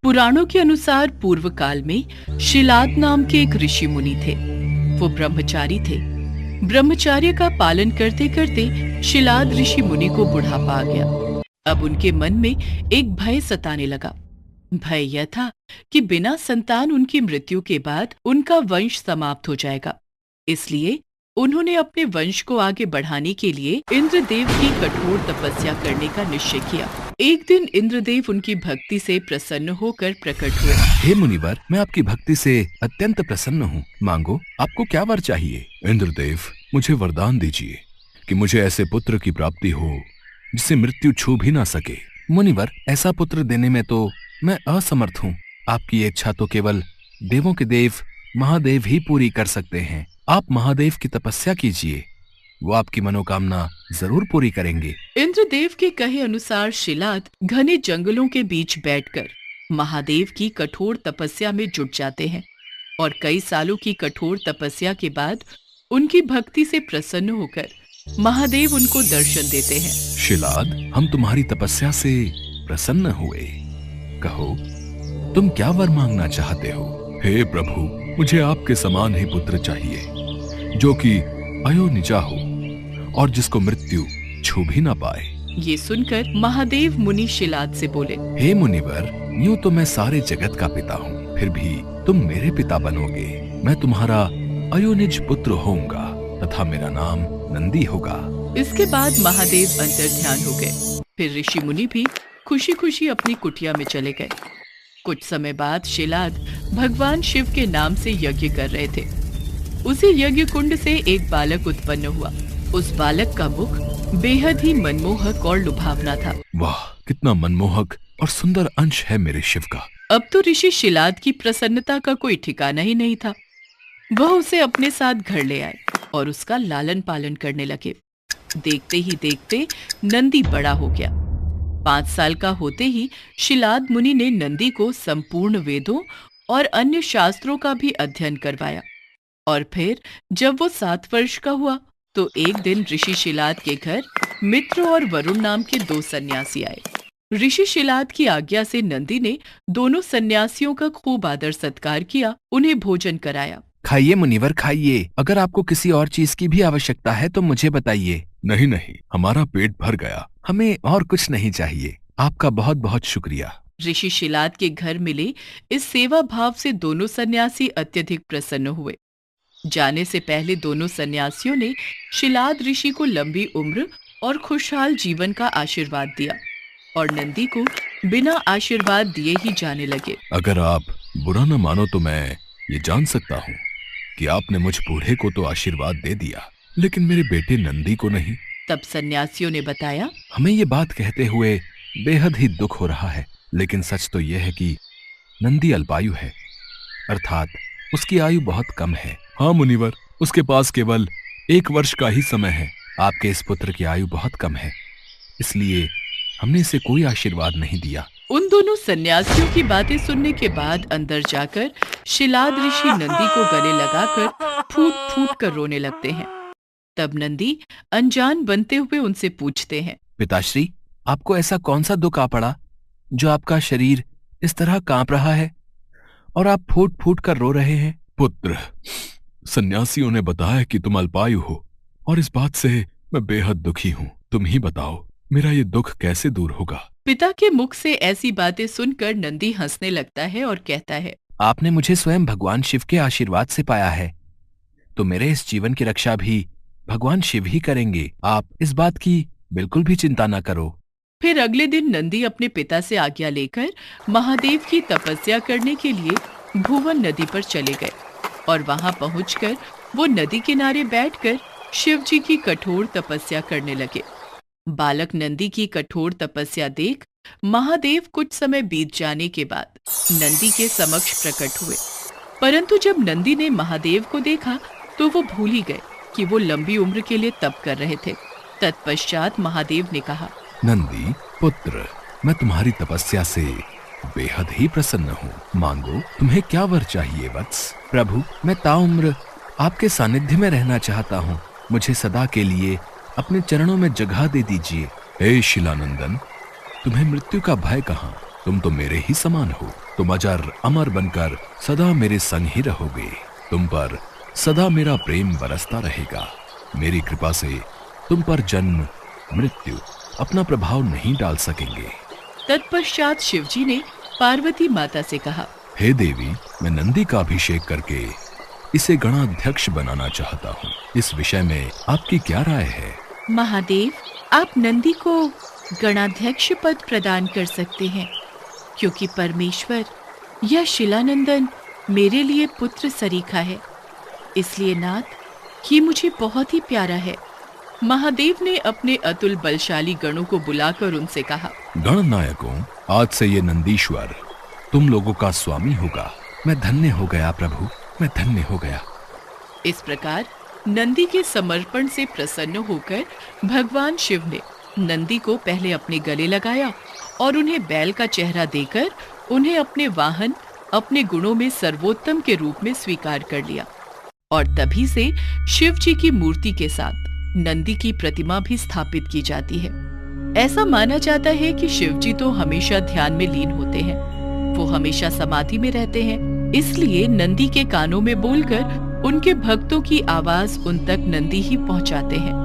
पुराणों के अनुसार पूर्व काल में शिलाद नाम के एक ऋषि मुनि थे। वो ब्रह्मचारी थे। ब्रह्मचर्य का पालन करते करते शिलाद ऋषि मुनि को बुढ़ापा आ गया। अब उनके मन में एक भय सताने लगा। भय यह था कि बिना संतान उनकी मृत्यु के बाद उनका वंश समाप्त हो जाएगा। इसलिए उन्होंने अपने वंश को आगे बढ़ाने के लिए इंद्रदेव की कठोर तपस्या करने का निश्चय किया। एक दिन इंद्रदेव उनकी भक्ति से प्रसन्न होकर प्रकट हुए। हे मुनिवर, मैं आपकी भक्ति से अत्यंत प्रसन्न हूँ। मांगो, आपको क्या वर चाहिए? इंद्रदेव, मुझे वरदान दीजिए कि मुझे ऐसे पुत्र की प्राप्ति हो जिसे मृत्यु छू भी ना सके। मुनिवर, ऐसा पुत्र देने में तो मैं असमर्थ हूँ। आपकी इच्छा तो केवल देवों के देव महादेव ही पूरी कर सकते हैं। आप महादेव की तपस्या कीजिए, वो आपकी मनोकामना जरूर पूरी करेंगे। इंद्रदेव के कहे अनुसार शिलाद घने जंगलों के बीच बैठकर महादेव की कठोर तपस्या में जुट जाते हैं और कई सालों की कठोर तपस्या के बाद उनकी भक्ति से प्रसन्न होकर महादेव उनको दर्शन देते हैं। शिलाद, हम तुम्हारी तपस्या से प्रसन्न हुए। कहो, तुम क्या वर मांगना चाहते हो? हे प्रभु, मुझे आपके समान ही पुत्र चाहिए जो कि अयोनिजा हो और जिसको मृत्यु छू भी ना पाए। ये सुनकर महादेव मुनि शिलाद से बोले, हे मुनिवर, यूं तो मैं सारे जगत का पिता हूँ, फिर भी तुम मेरे पिता बनोगे। मैं तुम्हारा अयोनिज पुत्र होऊंगा तथा मेरा नाम नंदी होगा। इसके बाद महादेव अंतर्ध्यान हो गए। फिर ऋषि मुनि भी खुशी खुशी अपनी कुटिया में चले गए। कुछ समय बाद शिलाद भगवान शिव के नाम से यज्ञ कर रहे थे। उसी यज्ञ कुंड से एक बालक उत्पन्न हुआ। उस बालक का मुख बेहद ही मनमोहक और लुभावना था। वाह, कितना मनमोहक और सुंदर अंश है मेरे शिव का। अब तो ऋषि शिलाद की प्रसन्नता का कोई ठिकाना ही नहीं था। वह उसे अपने साथ घर ले आए और उसका लालन पालन करने लगे। देखते ही देखते नंदी बड़ा हो गया। 5 साल का होते ही शिलाद मुनि ने नंदी को संपूर्ण वेदों और अन्य शास्त्रों का भी अध्ययन करवाया। और फिर जब वो 7 वर्ष का हुआ तो एक दिन ऋषि शिलाद के घर मित्र और वरुण नाम के 2 सन्यासी आए। ऋषि शिलाद की आज्ञा से नंदी ने दोनों सन्यासियों का खूब आदर सत्कार किया, उन्हें भोजन कराया। खाइए मुनिवर, खाइए। अगर आपको किसी और चीज की भी आवश्यकता है तो मुझे बताइए। नहीं नहीं, हमारा पेट भर गया। हमें और कुछ नहीं चाहिए। आपका बहुत बहुत शुक्रिया। ऋषि शिलाद के घर मिले इस सेवा भाव से दोनों सन्यासी अत्यधिक प्रसन्न हुए। जाने से पहले दोनों सन्यासियों ने शिलाद ऋषि को लंबी उम्र और खुशहाल जीवन का आशीर्वाद दिया और नंदी को बिना आशीर्वाद दिए ही जाने लगे। अगर आप बुरा न मानो तो मैं ये जान सकता हूँ कि आपने मुझ बूढ़े को तो आशीर्वाद दे दिया, लेकिन मेरे बेटे नंदी को नहीं। तब सन्यासियों ने बताया, हमें ये बात कहते हुए बेहद ही दुख हो रहा है, लेकिन सच तो यह है कि नंदी अल्पायु है, अर्थात उसकी आयु बहुत कम है। हाँ मुनिवर, उसके पास केवल 1 वर्ष का ही समय है। आपके इस पुत्र की आयु बहुत कम है, इसलिए हमने इसे कोई आशीर्वाद नहीं दिया। उन दोनों सन्यासियों की बातें सुनने के बाद अंदर जाकर शिलाद ऋषि नंदी को गले लगाकर फूट फूट कर रोने लगते हैं। तब नंदी अनजान बनते हुए उनसे पूछते हैं, पिताश्री, आपको ऐसा कौन सा दुख आ पड़ा जो आपका शरीर इस तरह कांप रहा है और आप फूट फूट कर रो रहे हैं? पुत्र, सन्यासियों ने बताया कि तुम अल्पायु हो और इस बात से मैं बेहद दुखी हूँ। तुम ही बताओ, मेरा ये दुख कैसे दूर होगा? पिता के मुख से ऐसी बातें सुनकर नंदी हंसने लगता है और कहता है, आपने मुझे स्वयं भगवान शिव के आशीर्वाद से पाया है, तो मेरे इस जीवन की रक्षा भी भगवान शिव ही करेंगे। आप इस बात की बिल्कुल भी चिंता न करो। फिर अगले दिन नंदी अपने पिता से आज्ञा लेकर महादेव की तपस्या करने के लिए भुवन नदी पर चले गए और वहां पहुंचकर वो नदी किनारे बैठकर शिव जी की कठोर तपस्या करने लगे। बालक नंदी की कठोर तपस्या देख महादेव कुछ समय बीत जाने के बाद नंदी के समक्ष प्रकट हुए, परंतु जब नंदी ने महादेव को देखा तो वो भूल ही गए कि वो लंबी उम्र के लिए तप कर रहे थे। तत्पश्चात महादेव ने कहा, नंदी पुत्र, मैं तुम्हारी तपस्या से बेहद ही प्रसन्न हूँ। मांगो, तुम्हें क्या वर चाहिए वत्स? प्रभु, मैं ताउम्र आपके सानिध्य में रहना चाहता हूँ। मुझे सदा के लिए अपने चरणों में जगह दे दीजिए। हे शिलानंदन, तुम्हें मृत्यु का भय कहाँ? तुम तो मेरे ही समान हो। तुम अजर अमर बनकर सदा मेरे संग ही रहोगे। तुम पर सदा मेरा प्रेम बरसता रहेगा। मेरी कृपा से तुम पर जन्म मृत्यु अपना प्रभाव नहीं डाल सकेंगे। तत्पश्चात शिवजी ने पार्वती माता से कहा, हे देवी, मैं नंदी का अभिषेक करके इसे गणाध्यक्ष बनाना चाहता हूँ। इस विषय में आपकी क्या राय है? महादेव, आप नंदी को गणाध्यक्ष पद प्रदान कर सकते हैं, क्योंकि परमेश्वर यह शिलानंदन मेरे लिए पुत्र सरीखा है। इसलिए नाथ, ये मुझे बहुत ही प्यारा है। महादेव ने अपने अतुल बलशाली गणों को बुलाकर उनसे कहा, गणनायकों, आज से ये नंदीश्वर तुम लोगों का स्वामी होगा। मैं धन्य हो गया प्रभु, मैं धन्य हो गया। इस प्रकार नंदी के समर्पण से प्रसन्न होकर भगवान शिव ने नंदी को पहले अपने गले लगाया और उन्हें बैल का चेहरा देकर उन्हें अपने वाहन, अपने गुणों में सर्वोत्तम के रूप में स्वीकार कर लिया। और तभी से शिव जी की मूर्ति के साथ नंदी की प्रतिमा भी स्थापित की जाती है। ऐसा माना जाता है कि शिव जी तो हमेशा ध्यान में लीन होते हैं, वो हमेशा समाधि में रहते हैं। इसलिए नंदी के कानों में बोलकर उनके भक्तों की आवाज उन तक नंदी ही पहुंचाते हैं।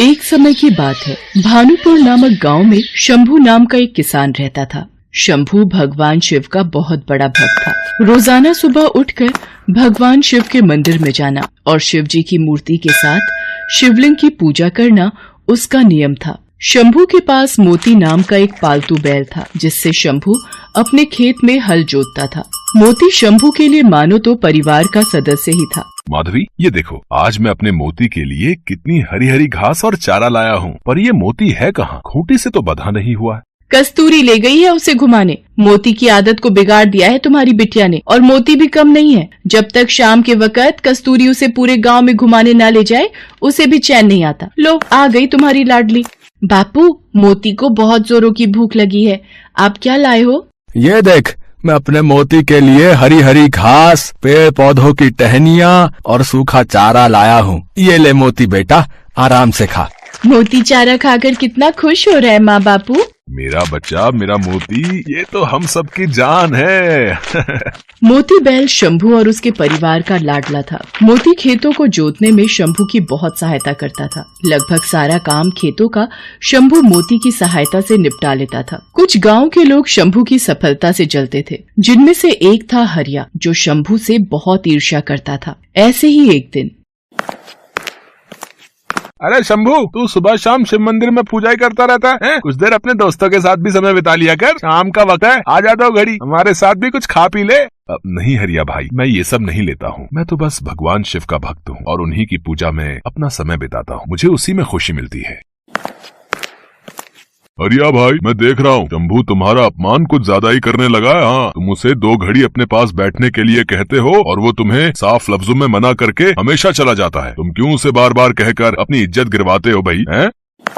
एक समय की बात है, भानुपुर नामक गांव में शंभू नाम का एक किसान रहता था। शंभू भगवान शिव का बहुत बड़ा भक्त था। रोजाना सुबह उठकर भगवान शिव के मंदिर में जाना और शिव जी की मूर्ति के साथ शिवलिंग की पूजा करना उसका नियम था। शंभू के पास मोती नाम का एक पालतू बैल था, जिससे शंभू अपने खेत में हल जोतता था। मोती शंभू के लिए मानो तो परिवार का सदस्य ही था। माधवी, ये देखो, आज मैं अपने मोती के लिए कितनी हरी हरी घास और चारा लाया हूँ, पर ये मोती है कहाँ? खूंटी से तो बंधा नहीं हुआ। कस्तूरी ले गई है उसे घुमाने। मोती की आदत को बिगाड़ दिया है तुम्हारी बिटिया ने, और मोती भी कम नहीं है। जब तक शाम के वक्त कस्तूरी उसे पूरे गांव में घुमाने ना ले जाए, उसे भी चैन नहीं आता। लो, आ गई तुम्हारी लाडली। बापू, मोती को बहुत जोरों की भूख लगी है, आप क्या लाए हो? ये देख, मैं अपने मोती के लिए हरी हरी घास, पेड़ पौधों की टहनियाँ और सूखा चारा लाया हूँ। ये ले मोती बेटा, आराम से खा। मोती चारा खाकर कितना खुश हो रहा है माँ बापू। मेरा बच्चा, मेरा मोती, ये तो हम सबकी जान है। मोती बैल शंभू और उसके परिवार का लाडला था। मोती खेतों को जोतने में शंभू की बहुत सहायता करता था। लगभग सारा काम खेतों का शंभू मोती की सहायता से निपटा लेता था। कुछ गांव के लोग शंभू की सफलता से जलते थे, जिनमें से एक था हरिया, जो शंभू से बहुत ईर्ष्या करता था। ऐसे ही एक दिन, अरे शंभू, तू सुबह शाम शिव मंदिर में पूजा ही करता रहता है? कुछ देर अपने दोस्तों के साथ भी समय बिता लिया कर। शाम का वक्त है, आ जाता हूँ घड़ी, हमारे साथ भी कुछ खा पी ले। नहीं हरिया भाई, मैं ये सब नहीं लेता हूँ। मैं तो बस भगवान शिव का भक्त हूँ और उन्हीं की पूजा में अपना समय बिताता हूँ। मुझे उसी में खुशी मिलती है। हरिया भाई, मैं देख रहा हूँ शंभू तुम्हारा अपमान कुछ ज्यादा ही करने लगा है। हाँ, तुम उसे 2 घड़ी अपने पास बैठने के लिए कहते हो और वो तुम्हें साफ लफ्जों में मना करके हमेशा चला जाता है। तुम क्यों उसे बार बार कहकर अपनी इज्जत गिरवाते हो भाई? हैं?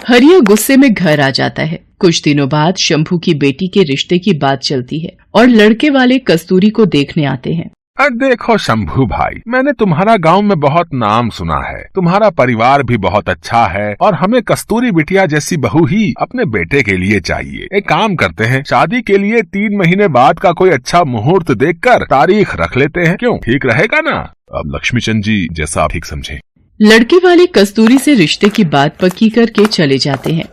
हरिया गुस्से में घर आ जाता है। कुछ दिनों बाद शंभू की बेटी के रिश्ते की बात चलती है और लड़के वाले कस्तूरी को देखने आते हैं। देखो शंभू भाई, मैंने तुम्हारा गांव में बहुत नाम सुना है। तुम्हारा परिवार भी बहुत अच्छा है और हमें कस्तूरी बिटिया जैसी बहू ही अपने बेटे के लिए चाहिए। एक काम करते हैं, शादी के लिए 3 महीने बाद का कोई अच्छा मुहूर्त देखकर तारीख रख लेते हैं। क्यों, ठीक रहेगा ना? अब लक्ष्मीचंद जी, जैसा आप ठीक समझे। लड़के वाले कस्तूरी से रिश्ते की बात पक्की करके चले जाते हैं।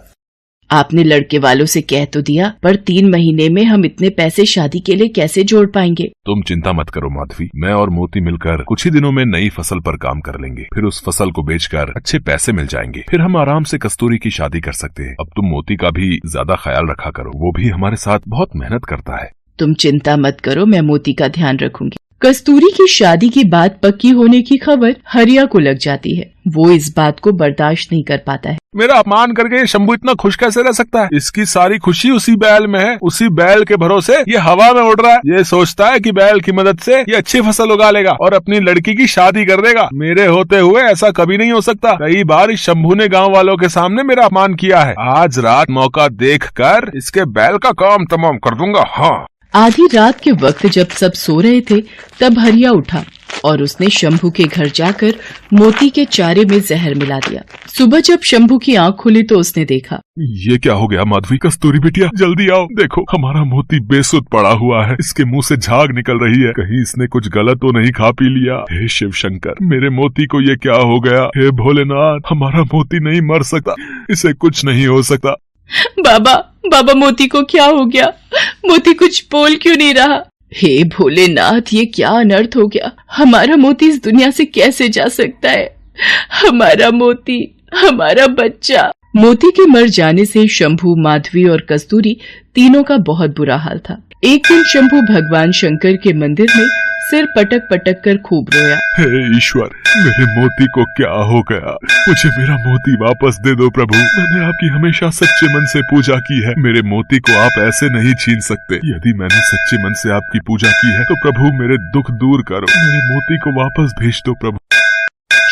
आपने लड़के वालों से कह तो दिया, पर 3 महीने में हम इतने पैसे शादी के लिए कैसे जोड़ पाएंगे? तुम चिंता मत करो माधवी, मैं और मोती मिलकर कुछ ही दिनों में नई फसल पर काम कर लेंगे। फिर उस फसल को बेचकर अच्छे पैसे मिल जाएंगे। फिर हम आराम से कस्तूरी की शादी कर सकते हैं। अब तुम मोती का भी ज्यादा ख्याल रखा करो, वो भी हमारे साथ बहुत मेहनत करता है। तुम चिंता मत करो, मैं मोती का ध्यान रखूंगी। कस्तूरी की शादी की बात पक्की होने की खबर हरिया को लग जाती है। वो इस बात को बर्दाश्त नहीं कर पाता है। मेरा अपमान करके शंभू इतना खुश कैसे रह सकता है? इसकी सारी खुशी उसी बैल में है। उसी बैल के भरोसे ये हवा में उड़ रहा है। ये सोचता है कि बैल की मदद से ये अच्छी फसल उगा लेगा और अपनी लड़की की शादी कर देगा। मेरे होते हुए ऐसा कभी नहीं हो सकता। कई बार इस शंभू ने गाँव वालों के सामने मेरा अपमान किया है। आज रात मौका देखकर इसके बैल का काम तमाम कर दूंगा। हाँ। आधी रात के वक्त जब सब सो रहे थे, तब हरिया उठा और उसने शंभू के घर जाकर मोती के चारे में जहर मिला दिया। सुबह जब शंभू की आंख खुली तो उसने देखा, ये क्या हो गया माधवी? कस्तूरी बिटिया जल्दी आओ, देखो हमारा मोती बेसुध पड़ा हुआ है, इसके मुंह से झाग निकल रही है, कहीं इसने कुछ गलत तो नहीं खा पी लिया। हे शिव शंकर, मेरे मोती को ये क्या हो गया? हे भोलेनाथ, हमारा मोती नहीं मर सकता, इसे कुछ नहीं हो सकता। बाबा मोती को क्या हो गया? मोती कुछ बोल क्यों नहीं रहा? हे भोलेनाथ, ये क्या अनर्थ हो गया? हमारा मोती इस दुनिया से कैसे जा सकता है? हमारा मोती, हमारा बच्चा। मोती के मर जाने से शंभू, माधवी और कस्तूरी तीनों का बहुत बुरा हाल था। एक दिन शंभू भगवान शंकर के मंदिर में सिर पटक पटक कर खूब रोया। हे ईश्वर, मेरे मोती को क्या हो गया? मुझे मेरा मोती वापस दे दो प्रभु। मैंने आपकी हमेशा सच्चे मन से पूजा की है, मेरे मोती को आप ऐसे नहीं छीन सकते। यदि मैंने सच्चे मन से आपकी पूजा की है तो प्रभु मेरे दुख दूर करो, मेरे मोती को वापस भेज दो प्रभु।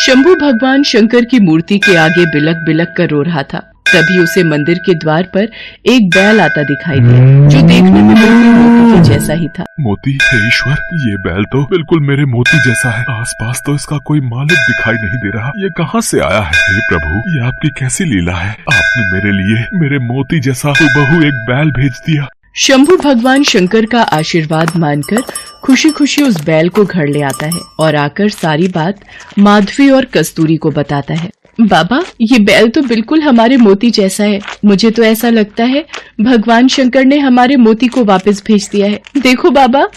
शंभू भगवान शंकर की मूर्ति के आगे बिलक बिलक कर रो रहा था। तभी उसे मंदिर के द्वार पर एक बैल आता दिखाई दिया, जो देखने में बिल्कुल मोती के जैसा ही था। मोती? हे ईश्वर, ये बैल तो बिल्कुल मेरे मोती जैसा है, आसपास तो इसका कोई मालिक दिखाई नहीं दे रहा, ये कहाँ से आया है? हे प्रभु, ये आपकी कैसी लीला है? आपने मेरे लिए मेरे मोती जैसा हूबहू एक बैल भेज दिया। शंभू भगवान शंकर का आशीर्वाद मानकर खुशी खुशी उस बैल को घर ले आता है और आकर सारी बात माधवी और कस्तूरी को बताता है। बाबा, ये बैल तो बिल्कुल हमारे मोती जैसा है। मुझे तो ऐसा लगता है भगवान शंकर ने हमारे मोती को वापस भेज दिया है। देखो बाबा,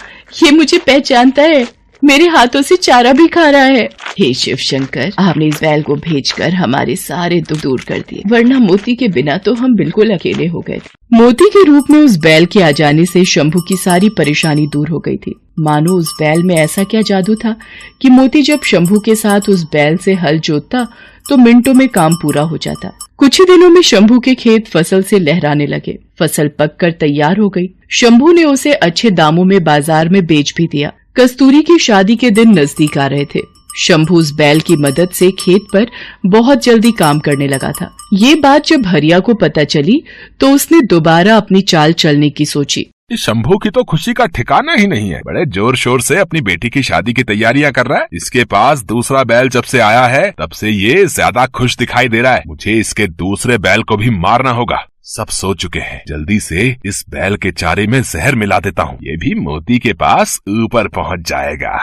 ये मुझे पहचानता है, मेरे हाथों से चारा भी खा रहा है। हे शिव शंकर, आपने इस बैल को भेजकर हमारे सारे दुख दूर कर दिए, वरना मोती के बिना तो हम बिल्कुल अकेले हो गए। मोती के रूप में उस बैल के आ जाने से शंभू की सारी परेशानी दूर हो गई थी। मानो उस बैल में ऐसा क्या जादू था कि मोती जब शंभू के साथ उस बैल से हल जोतता तो मिनटों में काम पूरा हो जाता। कुछ ही दिनों में शंभू के खेत फसल से लहराने लगे। फसल पककर तैयार हो गई। शंभू ने उसे अच्छे दामों में बाजार में बेच भी दिया। कस्तूरी की शादी के दिन नजदीक आ रहे थे। शंभू उस बैल की मदद से खेत पर बहुत जल्दी काम करने लगा था। ये बात जब हरिया को पता चली तो उसने दोबारा अपनी चाल चलने की सोची। शंभू की तो खुशी का ठिकाना ही नहीं है, बड़े जोर शोर से अपनी बेटी की शादी की तैयारियां कर रहा है। इसके पास दूसरा बैल जब से आया है तब से ये ज्यादा खुश दिखाई दे रहा है। मुझे इसके दूसरे बैल को भी मारना होगा। सब सो चुके हैं, जल्दी से इस बैल के चारे में जहर मिला देता हूँ, ये भी मोती के पास ऊपर पहुँच जाएगा।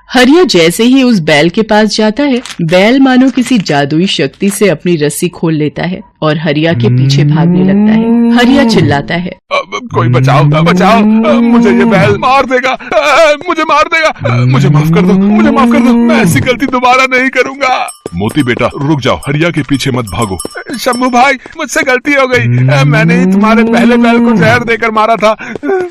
हरिया जैसे ही उस बैल के पास जाता है, बैल मानो किसी जादुई शक्ति से अपनी रस्सी खोल लेता है और हरिया के पीछे भागने लगता है। हरिया चिल्लाता है, कोई बचाओ, बचाओ, मुझे ये बैल मार देगा, मुझे मार देगा, मुझे माफ कर दो, मुझे माफ कर दो, मैं ऐसी गलती दोबारा नहीं करूँगा। मोती बेटा रुक जाओ, हरिया के पीछे मत भागो। शंभू भाई, मुझसे गलती हो गई, मैंने ही तुम्हारे पहले बैल को जहर देकर मारा था,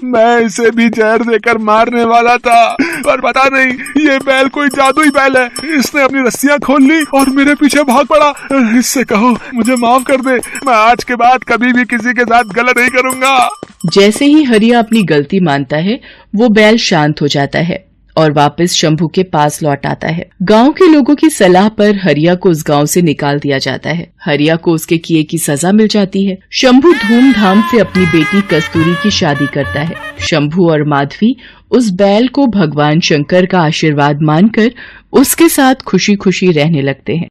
मैं इसे भी जहर देकर मारने वाला था, पर पता नहीं ये बैल कोई जादुई बैल है, इसने अपनी रस्सियां खोल ली और मेरे पीछे भाग पड़ा। इससे कहो मुझे माफ कर दे, मैं आज के बाद कभी भी किसी के साथ गलत नहीं करूँगा। जैसे ही हरिया अपनी गलती मानता है, वो बैल शांत हो जाता है और वापस शंभू के पास लौट आता है। गांव के लोगों की सलाह पर हरिया को उस गांव से निकाल दिया जाता है। हरिया को उसके किए की सजा मिल जाती है। शंभू धूमधाम से अपनी बेटी कस्तूरी की शादी करता है। शंभू और माधवी उस बैल को भगवान शंकर का आशीर्वाद मानकर उसके साथ खुशी खुशी रहने लगते हैं।